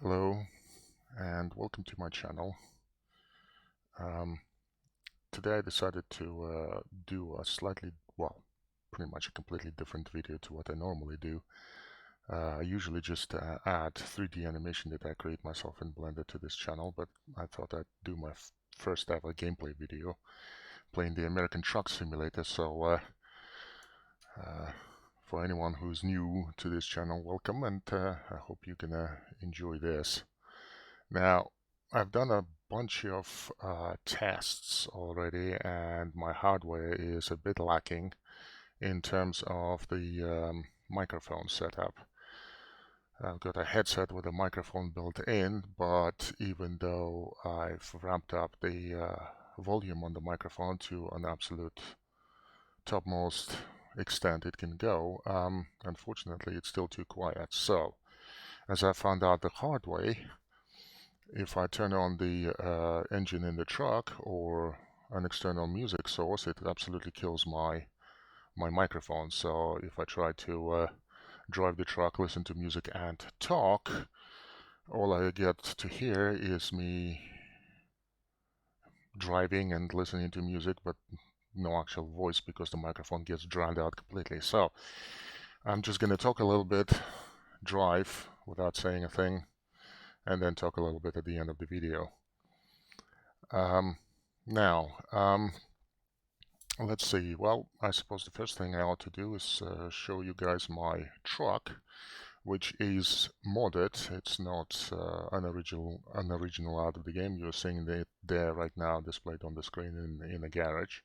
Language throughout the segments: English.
Hello and welcome to my channel. Um, Today I decided to do a pretty much a completely different video to what I normally do. I usually just add 3D animation that I create myself in Blender to this channel, but I thought I'd do my first ever gameplay video playing the American Truck Simulator. So for anyone who's new to this channel, welcome, and I hope you can enjoy this. Now, I've done a bunch of tests already, and my hardware is a bit lacking in terms of the microphone setup. I've got a headset with a microphone built in, but even though I've ramped up the volume on the microphone to an absolute topmost extent it can go, unfortunately it's still too quiet. So, as I found out the hard way, if I turn on the engine in the truck or an external music source, it absolutely kills my microphone. So if I try to drive the truck, listen to music and talk, all I get to hear is me driving and listening to music, but no actual voice because the microphone gets drowned out completely. So I'm just going to talk a little bit, drive without saying a thing, and then talk a little bit at the end of the video. Now, let's see. Well, I suppose the first thing I ought to do is show you guys my truck, which is modded. It's not an original out of the game. You're seeing it there right now, displayed on the screen in a garage.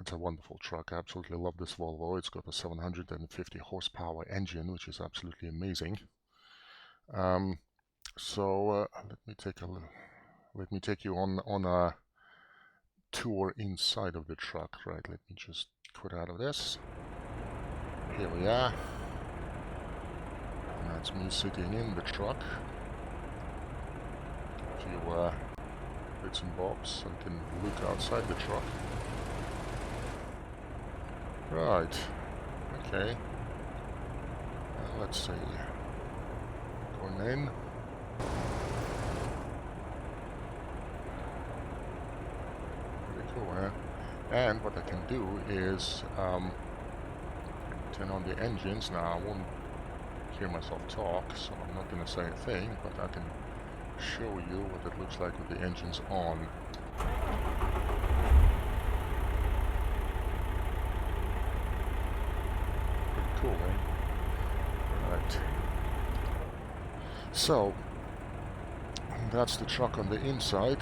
It's a wonderful truck. I absolutely love this Volvo. It's got a 750 horsepower engine, which is absolutely amazing. So let me take you on a tour inside of the truck. Right, let me just quit out of this. Here we are. And that's me sitting in the truck. A few bits and bobs. I can look outside the truck. Right. Okay. Let's see. Going in. And what I can do is turn on the engines. Now I won't hear myself talk, so I'm not going to say a thing, but I can show you what it looks like with the engines on. Pretty cool, eh? Right. So that's the truck on the inside.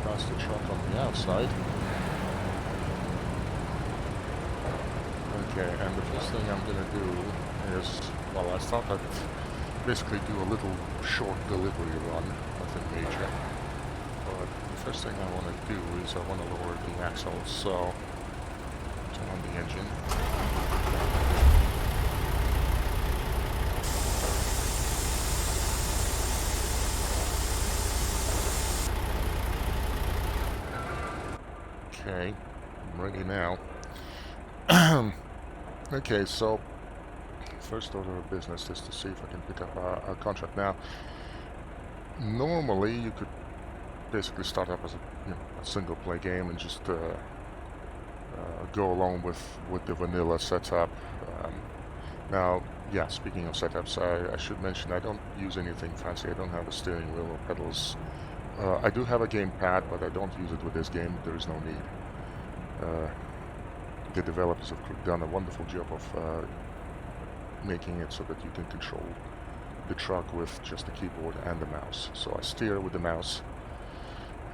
That's the truck on the outside. Okay, and the first thing I'm going to do is, well, I thought I'd basically do a little short delivery run, nothing major. But the first thing I want to do is I want to lower the axle, so turn on the engine. Okay, I'm ready now. Okay, so first order of business is to see if I can pick up a contract. Now, normally you could basically start up as a single play game and just go along with the vanilla setup. Now, yeah, speaking of setups, I should mention I don't use anything fancy. I don't have a steering wheel or pedals. I do have a gamepad, but I don't use it with this game. There is no need. The developers have done a wonderful job of making it so that you can control the truck with just the keyboard and the mouse. So I steer with the mouse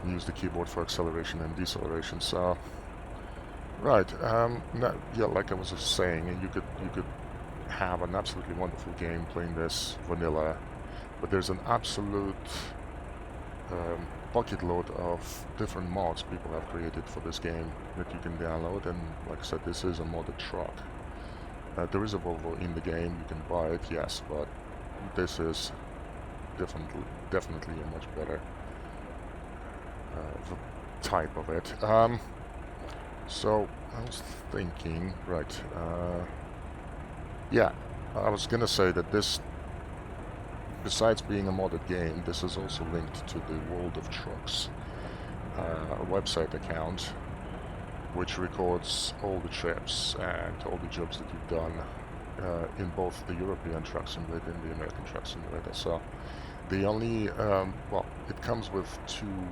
and use the keyboard for acceleration and deceleration. So, right, now, yeah, like I was just saying, you could have an absolutely wonderful game playing this vanilla, but there's an absolute bucket load of different mods people have created for this game that you can download, and like I said, this is a modded truck. There is a Volvo in the game, you can buy it, yes, but this is definitely a much better type of it. So I was thinking, right, yeah, I was gonna say that this besides being a modded game, this is also linked to the World of Trucks website account, which records all the trips and all the jobs that you've done in both the European Truck Simulator and the American Truck Simulator. So the only, well, it comes with two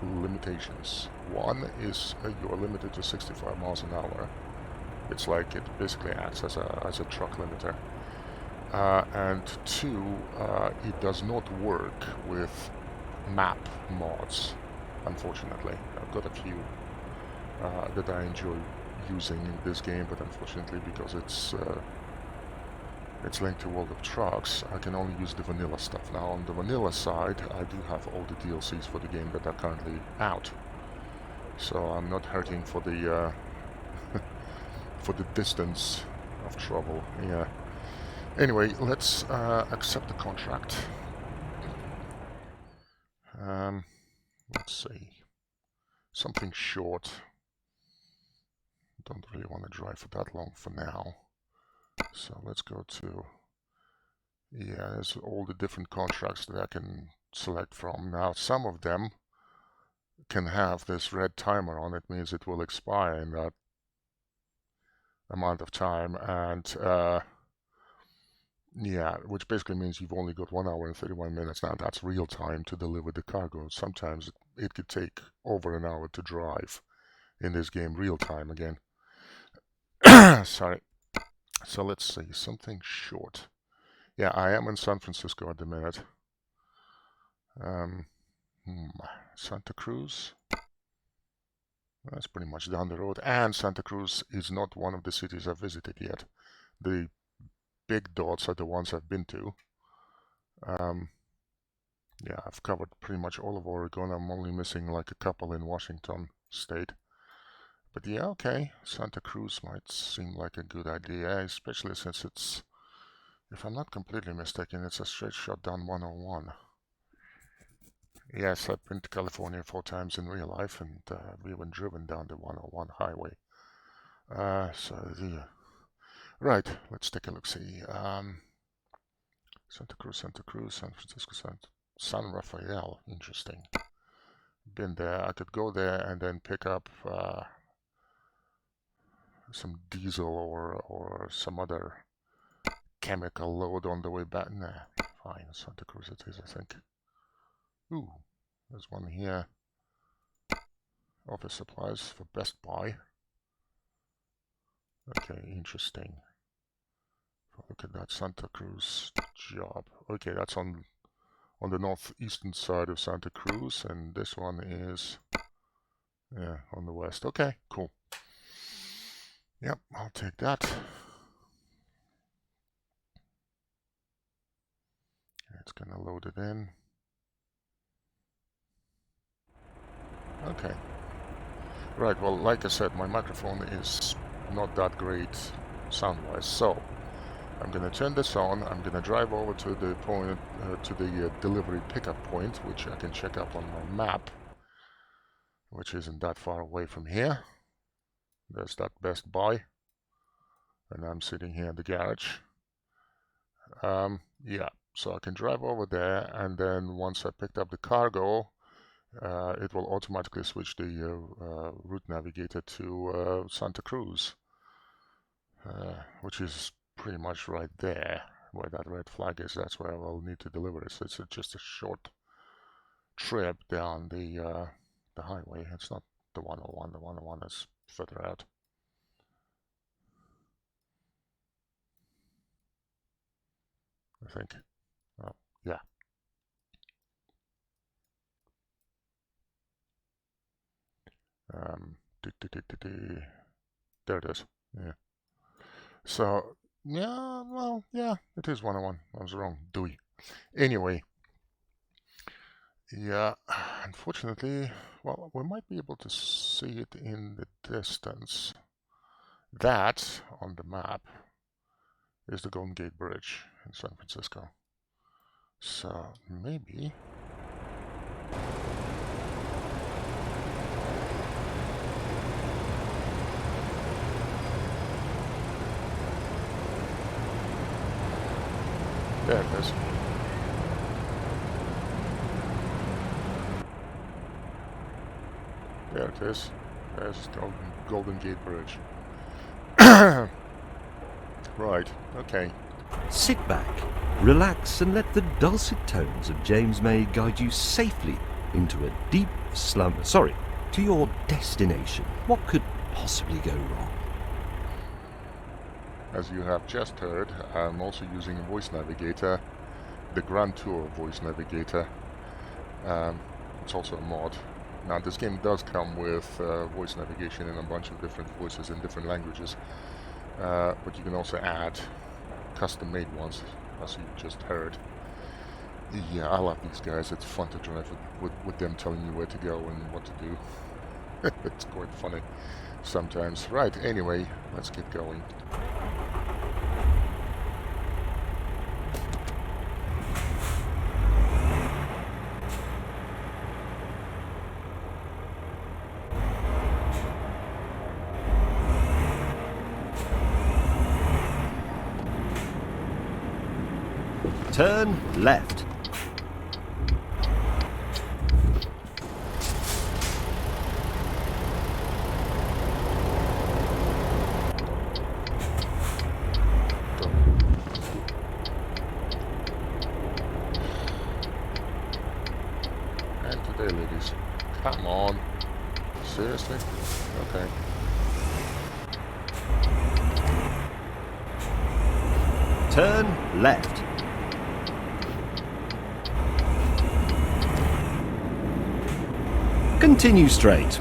limitations. One is you're limited to 65 miles an hour. It's like it basically acts as a truck limiter. And two, it does not work with map mods, unfortunately. I've got a few that I enjoy using in this game, but unfortunately, because it's linked to World of Trucks, I can only use the vanilla stuff. Now, on the vanilla side, I do have all the DLCs for the game that are currently out, so I'm not hurting for the for the distance of travel. Yeah. Anyway, let's accept the contract. Let's see. Something short. Don't really want to drive for that long for now. So let's go to... Yeah, there's all the different contracts that I can select from. Now, some of them can have this red timer on it. Means it will expire in that amount of time. And... yeah, which basically means you've only got 1 hour and 31 minutes. Now, that's real time to deliver the cargo. Sometimes it could take over an hour to drive in this game, real time again. Sorry. So let's see, something short. Yeah, I am in San Francisco at the minute. Santa Cruz. That's pretty much down the road. And Santa Cruz is not one of the cities I've visited yet. The big dots are the ones I've been to. Yeah, I've covered pretty much all of Oregon. I'm only missing like a couple in Washington State. But yeah, okay, Santa Cruz might seem like a good idea, especially since it's, if I'm not completely mistaken, it's a straight shot down 101. Yes, I've been to California 4 times in real life, and we haven't driven down the 101 highway. Right, let's take a look-see. Santa Cruz, San Francisco, San Rafael, interesting. Been there. I could go there and then pick up some diesel or some other chemical load on the way back. Nah, fine, Santa Cruz it is, I think. Ooh, there's one here. Office supplies for Best Buy. Okay, interesting. Look at that Santa Cruz job. Okay, that's on the northeastern side of Santa Cruz, and this one is, yeah, on the west. Okay, cool. Yep, I'll take that. It's gonna load it in. Okay. Right, well, like I said, my microphone is not that great sound-wise, so I'm gonna turn this on. I'm gonna drive over to the point, to the delivery pickup point, which I can check up on my map, which isn't that far away from here. There's that Best Buy, and I'm sitting here in the garage. Yeah, so I can drive over there, and then once I picked up the cargo, it will automatically switch the route navigator to Santa Cruz, which is pretty much right there where that red flag is. That's where I will need to deliver it. So it's just a short trip down the highway. It's not the 101. The 101 is further out. I think. Oh, yeah. There it is. Yeah. So, yeah, well, yeah, it is 101. I was wrong. Dewey. Anyway. Yeah, unfortunately, well, we might be able to see it in the distance. That, on the map, is the Golden Gate Bridge in San Francisco. So, maybe... There it is. There it is. There's Golden Gate Bridge. Right, okay. Sit back, relax, and let the dulcet tones of James May guide you safely into a deep slumber. Sorry, to your destination. What could possibly go wrong? As you have just heard, I'm also using a voice navigator, the Grand Tour voice navigator. It's also a mod. Now this game does come with voice navigation in a bunch of different voices in different languages, but you can also add custom-made ones, as you just heard. Yeah, I love these guys. It's fun to drive with them telling you where to go and what to do. It's quite funny sometimes. Right, anyway, let's get going. Turn left. And today, ladies. Come on. Seriously? Okay. Turn left. Continue straight.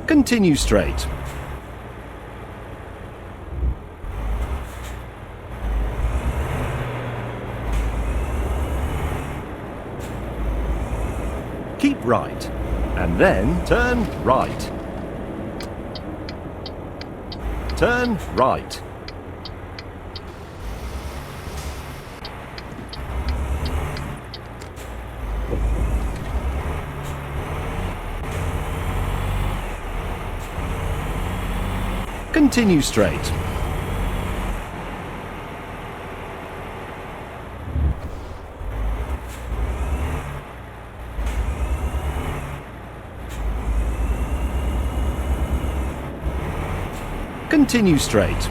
Continue straight. Keep right, and then turn right. Turn right. Continue straight. Continue straight.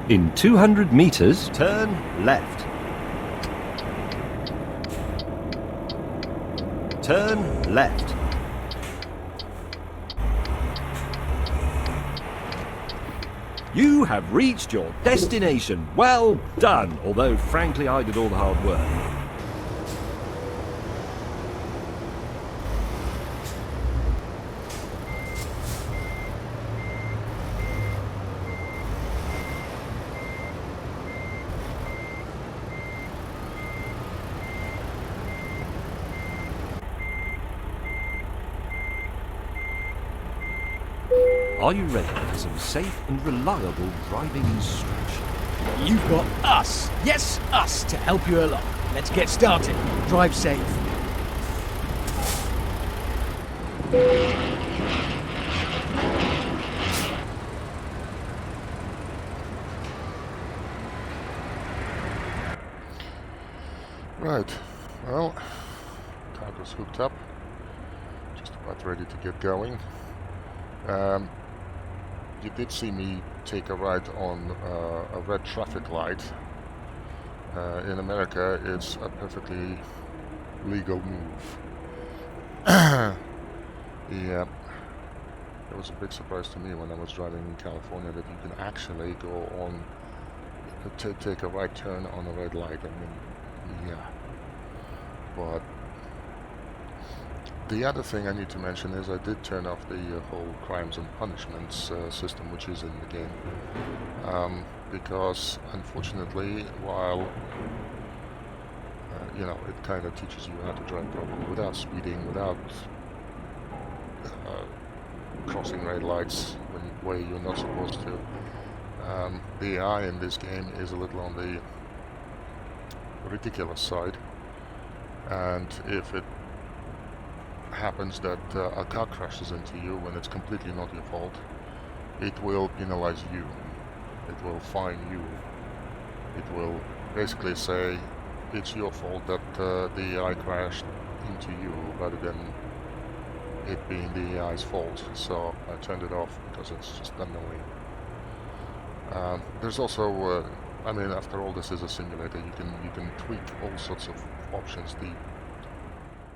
In 200 meters, turn left. Turn left. You have reached your destination. Well done, although frankly I did all the hard work. Are you ready for some safe and reliable driving instruction? You've got us, yes, us, to help you along. Let's get started. Drive safe. Right, well, cargo's hooked up. Just about ready to get going. You did see me take a ride on a red traffic light. In America, it's a perfectly legal move. Yeah, it was a big surprise to me when I was driving in California that you can actually go on to take a right turn on a red light. I mean, yeah. But the other thing I need to mention is I did turn off the whole crimes and punishments system which is in the game. Because unfortunately, while you know, it kind of teaches you how to drive properly without speeding, without crossing red lights where you're not supposed to. The AI in this game is a little on the ridiculous side, and if it happens that a car crashes into you when it's completely not your fault, it will penalize you. It will fine you. It will basically say it's your fault that the AI crashed into you rather than it being the AI's fault. So I turned it off because it's just annoying. There's also, I mean, after all, this is a simulator. You can tweak all sorts of options. The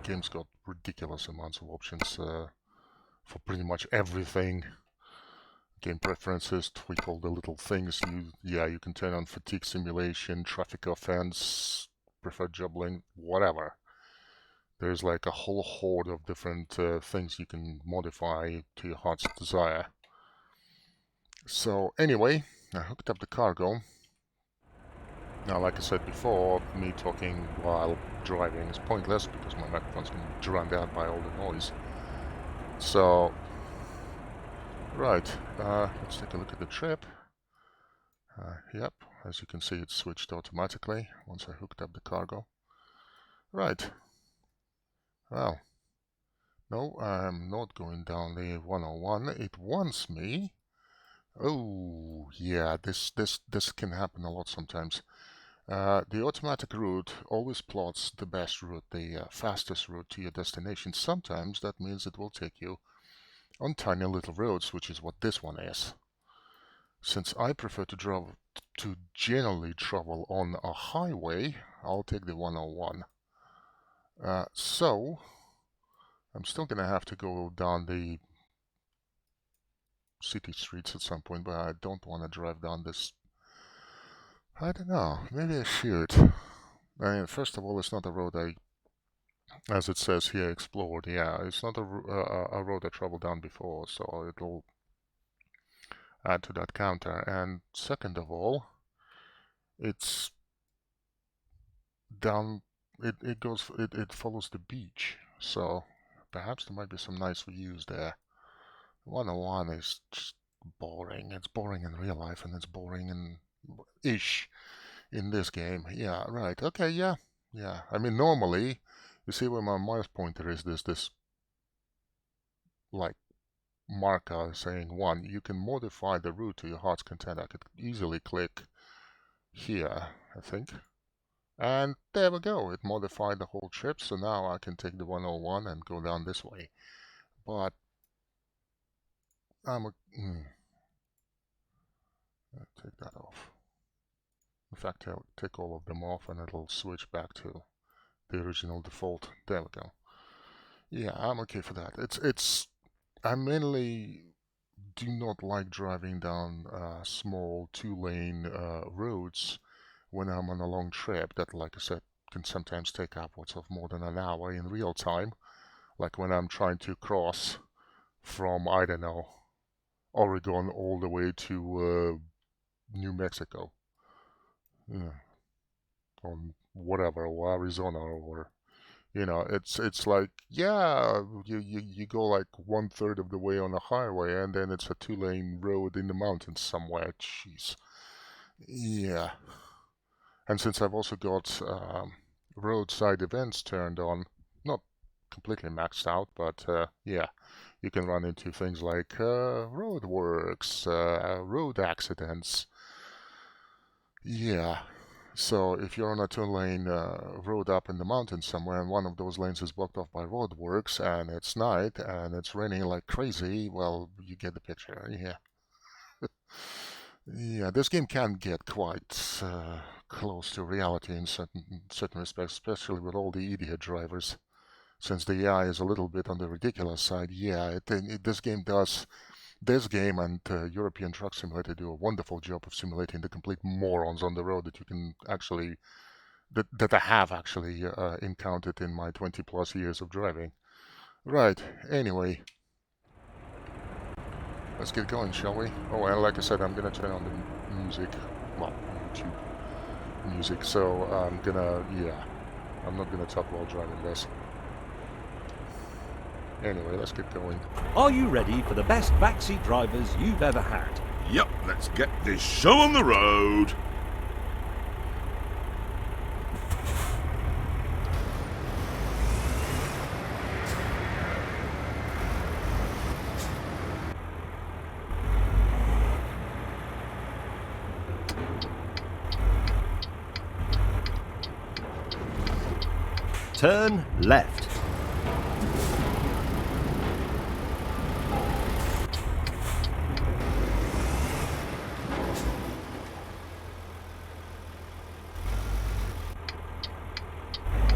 game's got ridiculous amounts of options for pretty much everything. Game preferences, tweak all the little things. You can turn on fatigue simulation, traffic offense, preferred job length, whatever. There's like a whole horde of different things you can modify to your heart's desire. So anyway, I hooked up the cargo. Now, like I said before, me talking while driving is pointless because my microphone's going to be drowned out by all the noise. So, right, let's take a look at the trip. Yep, as you can see, it's switched automatically once I hooked up the cargo. Right. Well, no, I'm not going down the 101. It wants me. Oh, yeah, this can happen a lot sometimes. The automatic route always plots the best route, the fastest route to your destination. Sometimes that means it will take you on tiny little roads, which is what this one is. Since I prefer to generally travel on a highway, I'll take the 101. So I'm still gonna have to go down the city streets at some point, but I don't want to drive down this. I don't know. Maybe I should. I mean, first of all, it's not a road as it says here, explored. Yeah, it's not a road I traveled down before, so it'll add to that counter. And second of all, it's down. It follows the beach, so perhaps there might be some nice views there. 101 is just boring. It's boring in real life, and it's boring in ish in this game. Yeah, right. Okay, yeah. Yeah. I mean, normally, you see where my mouse pointer is, this like marker saying 1. You can modify the route to your heart's content. I could easily click here, I think. And there we go. It modified the whole trip, so now I can take the 101 and go down this way. But I'll take that off. In fact, I'll take all of them off and it'll switch back to the original default. There we go. Yeah, I'm okay for that. I mainly do not like driving down small 2-lane roads when I'm on a long trip that, like I said, can sometimes take upwards of more than an hour in real time. Like when I'm trying to cross from, I don't know, Oregon all the way to New Mexico. Yeah. On whatever, or Arizona, or it's like, yeah, you go like 1/3 of the way on a highway, and then it's a 2-lane road in the mountains somewhere. Jeez, yeah. And since I've also got roadside events turned on, not completely maxed out, but yeah, you can run into things like roadworks, road accidents. Yeah. So if you're on a 2-lane road up in the mountains somewhere and one of those lanes is blocked off by roadworks and it's night and it's raining like crazy, well, you get the picture. Yeah. Yeah, this game can get close to reality in certain respects, especially with all the idiot drivers. Since the AI is a little bit on the ridiculous side, yeah, this game and European Truck Simulator do a wonderful job of simulating the complete morons on the road that you can actually that I have actually encountered in my 20 plus years of driving. Right. Anyway, let's get going, shall we? Oh, and like I said, I'm gonna turn on the music, well, YouTube music. So I'm not gonna talk while driving this. Anyway, let's get going. Are you ready for the best backseat drivers you've ever had? Yep, let's get this show on the road. Turn left.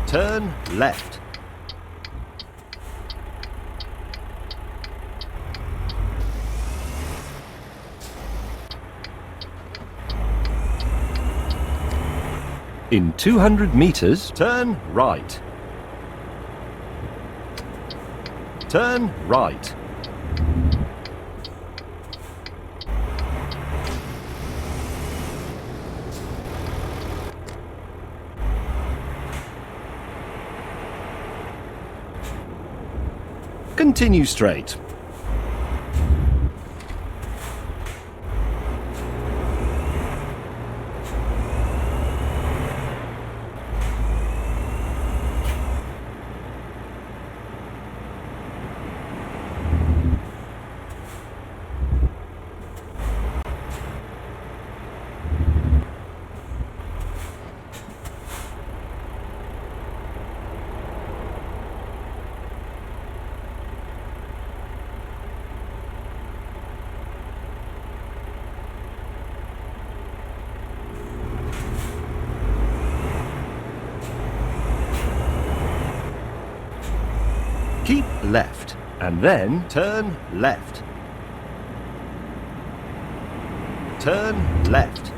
Turn left. In 200 meters, turn right. Turn right. Continue straight. Keep left and then turn left. Turn left.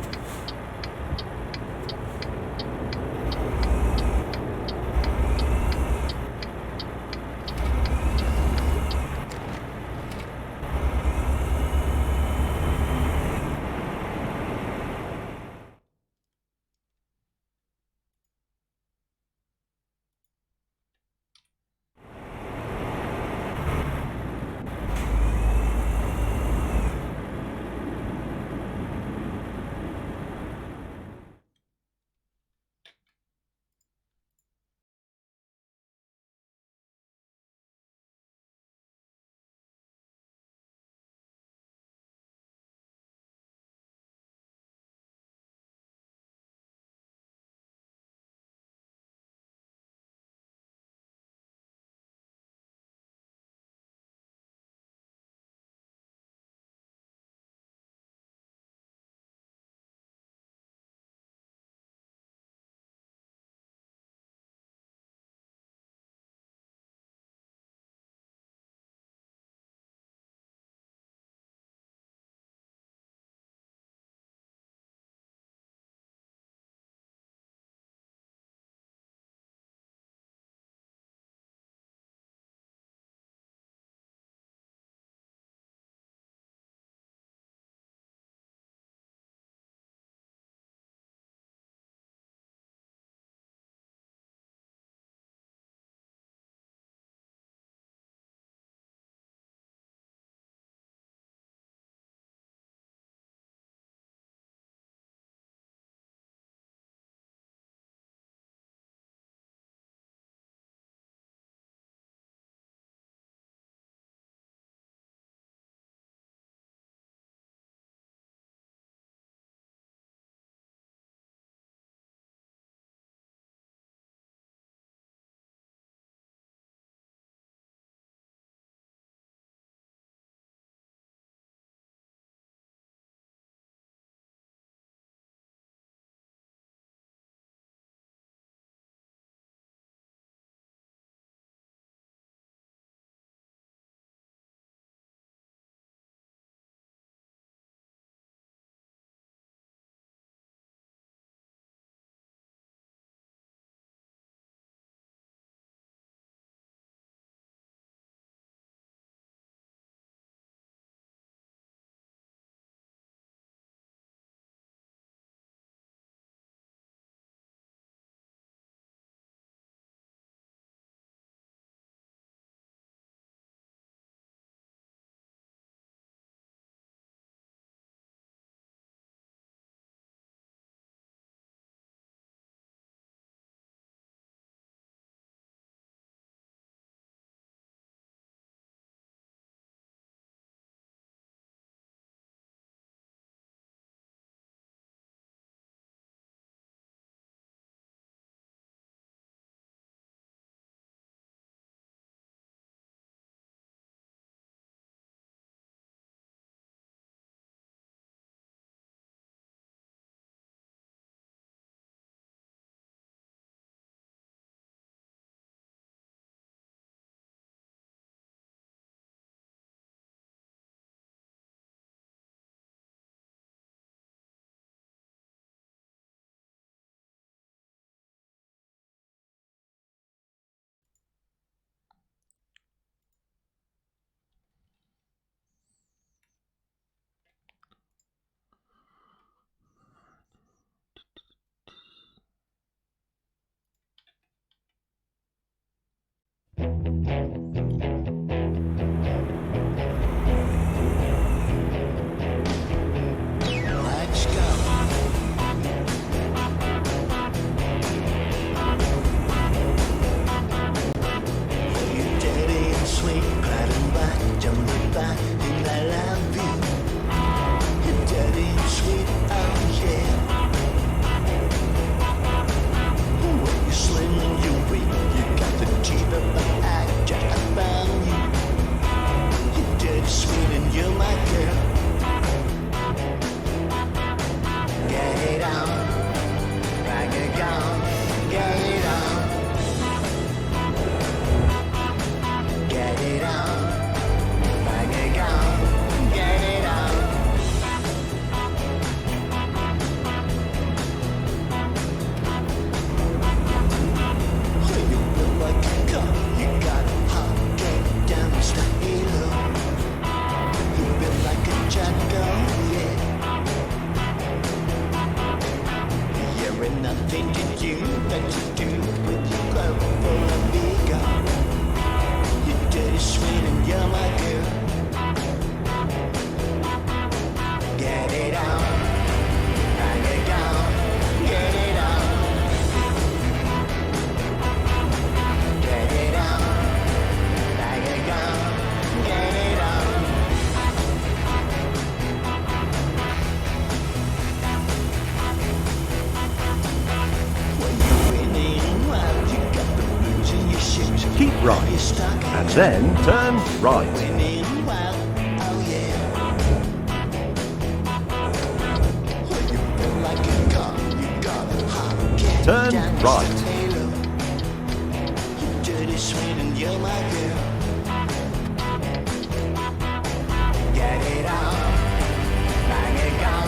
Let's go. You dirty and sweet, gliding back, jumping back, and I love you. You're dirty and sweet, oh yeah. When you're slim and you're weak, you got the teeth of the eye, just about you. You're dirty, sweet, and you're my girl. Get it on, bang it on, get it on. Get it on, bang it on, get it on. When you feel like a car, you got a hot get down, Mr. Halo. You feel like a jackal, yeah. There ain't nothing to do that you do with your global amigo. You're dirty, sweet, and you're my girl. Get it on, bang it on, get it on. Get it on, bang it on, get it on. When you're winning, well, you got the blues in your shoes. Keep right, You're stuck and then turn right. winning, well, oh yeah. When you feel like a car, you got a hot get Turn down, right. Mr. Halo. You're dirty, sweet, and you're my girl. Get it on, bang it on,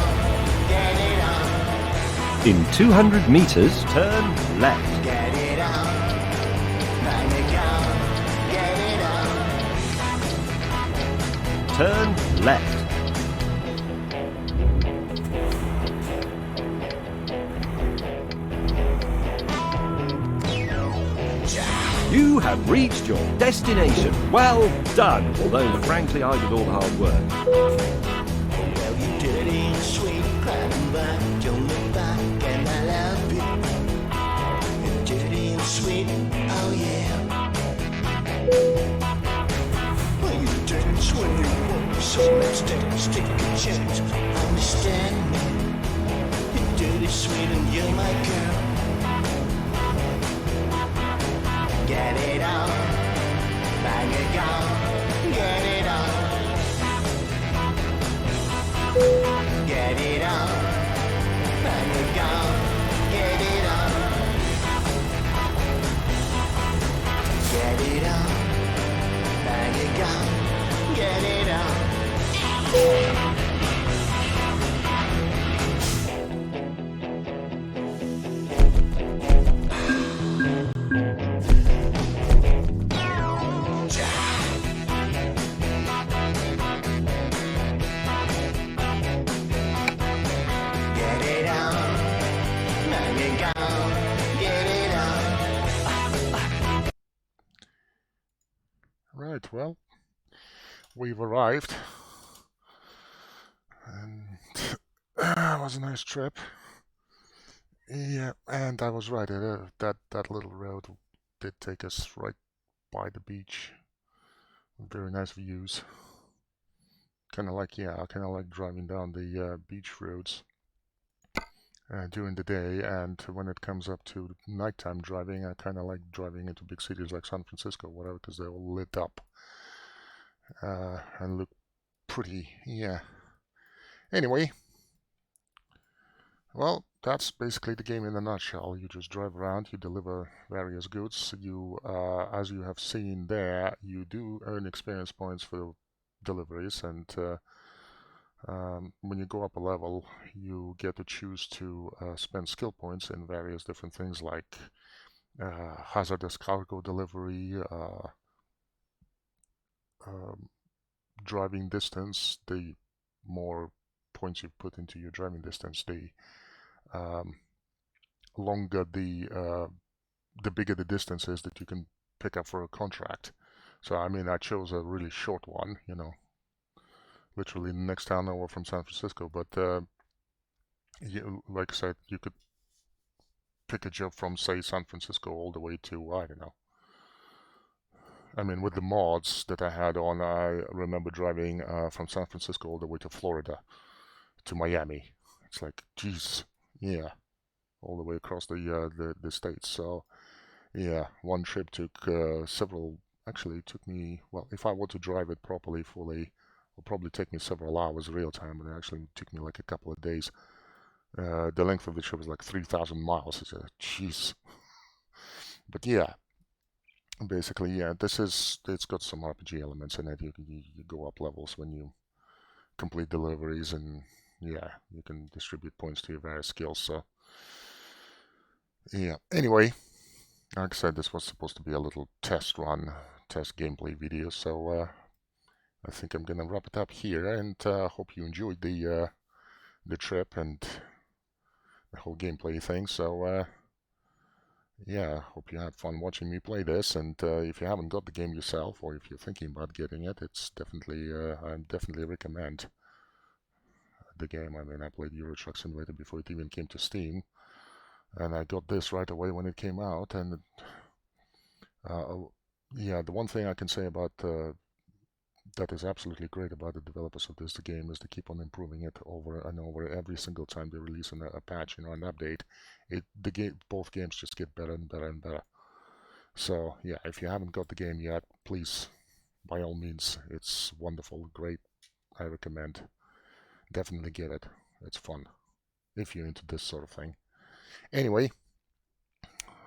get it on. In 200 meters, turn left. Get it on, bang it on, get it on. Turn left. You have reached your destination. Well done. Although, frankly, I did all the hard work. Well, you dirty and sweet, crying back, don't look back, and I love you. You're dirty and sweet, oh yeah. Well, you dance when you walk, so let's dance, take a chance, understand me. You're dirty, sweet, and you're my girl. Get it on, bang it on, get it on. Get it on, bang it on, get it on. Get it on, bang it on, get it on. Get it on, bang it on, get it on. Right, well, we've arrived. And it was a nice trip. Yeah, and I was right. That little road did take us right by the beach. Very nice views. Kind of like driving down the beach roads during the day, and when it comes up to nighttime driving, I kind of like driving into big cities like San Francisco, whatever, because they're all lit up and look pretty. Yeah. Anyway, well, that's basically the game in a nutshell. You just drive around, you deliver various goods. You, as you have seen there, you do earn experience points for deliveries, and when you go up a level, you get to choose to spend skill points in various different things like hazardous cargo delivery, driving distance. The more points you put into your driving distance, the longer the bigger the distance is that you can pick up for a contract. So I mean, I chose a really short one, you know, literally the next town over from San Francisco. But like I said, you could pick a job from, say, San Francisco all the way to, I don't know. I mean, with the mods that I had on, I remember driving from San Francisco all the way to Florida, to Miami. It's like, geez, yeah, all the way across the states. So yeah, one trip took several. Actually, it took me, well, if I were to drive it properly, fully, it will probably take me several hours real time, but it actually took me like a couple of days. The length of the trip was like 3,000 miles. It's a jeez. But yeah, basically, yeah, it's got some RPG elements in it. You go up levels when you complete deliveries, and yeah, you can distribute points to your various skills. So yeah. Anyway, like I said, this was supposed to be a little test run, test gameplay video. So I think I'm gonna wrap it up here, and hope you enjoyed the trip and the whole gameplay thing. So yeah, hope you had fun watching me play this. And if you haven't got the game yourself, or if you're thinking about getting it, it's definitely I definitely recommend the game. I mean, I played Euro Truck Simulator before it even came to Steam, and I got this right away when it came out. And yeah, the one thing I can say about that is absolutely great about the developers of this game is they keep on improving it over and over. Every single time they release a patch, you know, an update, both games just get better and better and better. So yeah, if you haven't got the game yet, please, by all means, it's wonderful, great. I recommend. Definitely get it. It's fun if you're into this sort of thing. Anyway,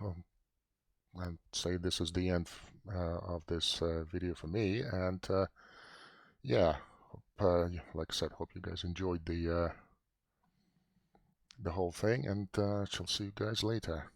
I'd say this is the end of this video for me, and yeah, like I said, hope you guys enjoyed the whole thing, and shall see you guys later.